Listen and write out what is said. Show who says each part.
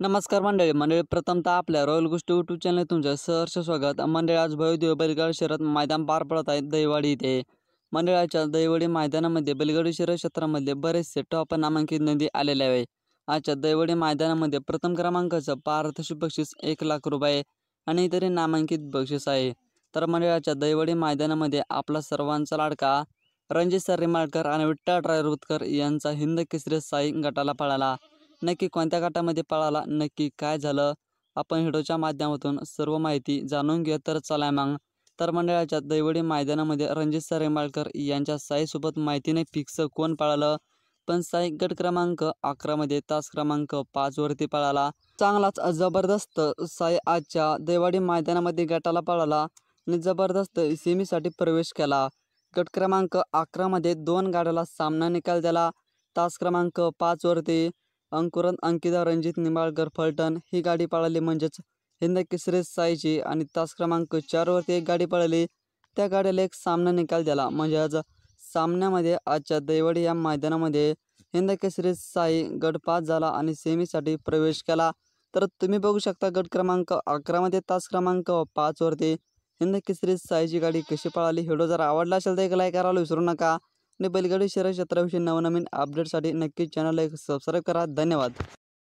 Speaker 1: नमस्कार मंडळी प्रथमतः आपल्या रॉयल गोष्टी यूट्यूब चॅनल तुमचं सहर्ष स्वागत। मंडळी आज भव्य बैलगाडी शर्यत मैदान पार पडत आहे दहिवडी इथे। मंडळाच्या दहिवडी मैदानामध्ये बैलगाडी शर्यत क्षेत्रामध्ये बरेचसे टॉप नामांकित नंदी आलेले आहे। आजच्या दहिवडी मैदानामध्ये प्रथम क्रमांकाचं पारितोषिक बक्षीस 1 लाख रुपये आणि इतरही नामांकित बक्षीस आहे। तर मंडळाच्या दहिवडी मैदानामध्ये आपला सर्वांचा लाडका रणजित सर रिमाळकर आणि विठ्ठल ड्रायव्हर उत्कर यांचा हिंद केसरी साई गटाला पळाला। नक्की कोणत्या गटामध्ये पळाला, नक्की काय झालं, आपण व्हिडिओच्या माध्यमातून सर्व माहिती जाणून घेऊ। तर चला मग। तर मंडळाच्या दहिवडी मैदानामध्ये रणजित सर रिमाळकर यांच्या साईसोबत माहिती नाही फिक्स कोण पळालं, पण साई गट क्रमांक 11 मध्ये तास क्रमांक 5 वरती पळाला। चांगलाच जबरदस्त साई आजच्या दहिवडी मैदानामध्ये गटाला पळाला आणि जबरदस्त सेमीसाठी प्रवेश केला। गट क्रमांक 11 मध्ये 2 गाड्याला सामना निकाल दिला। तास क्रमांक 5 वरती अंकुरन अंकिता रणजित निंबाळकर फलटण ही गाडी पळाली, म्हणजेच हिंद केसरी साईची। आणि तास क्रमांक 4 वरती एक गाडी पळाली, त्या गाडीला एक सामना निकाल दिला। म्हणजे आज सामन्यामध्ये आजच्या दहिवडी या मैदानामध्ये हिंद केसरी साई गट 5 झाला आणि सेमीसाठी प्रवेश केला। तर तुम्ही बघू शकता गट क्रमांक 11 मध्ये तास क्रमांक 5 वरती हिंद केसरी साईची गाडी कशी पळाली। व्हिडिओ जर आवडला असेल तर एक लाईक करायला विसरू नका आणि बैलगाडी शर्यत क्षेत्राविषयी नवनवीन अपडेटसाठी नक्की चॅनलला एक सबस्क्राईब करा। धन्यवाद।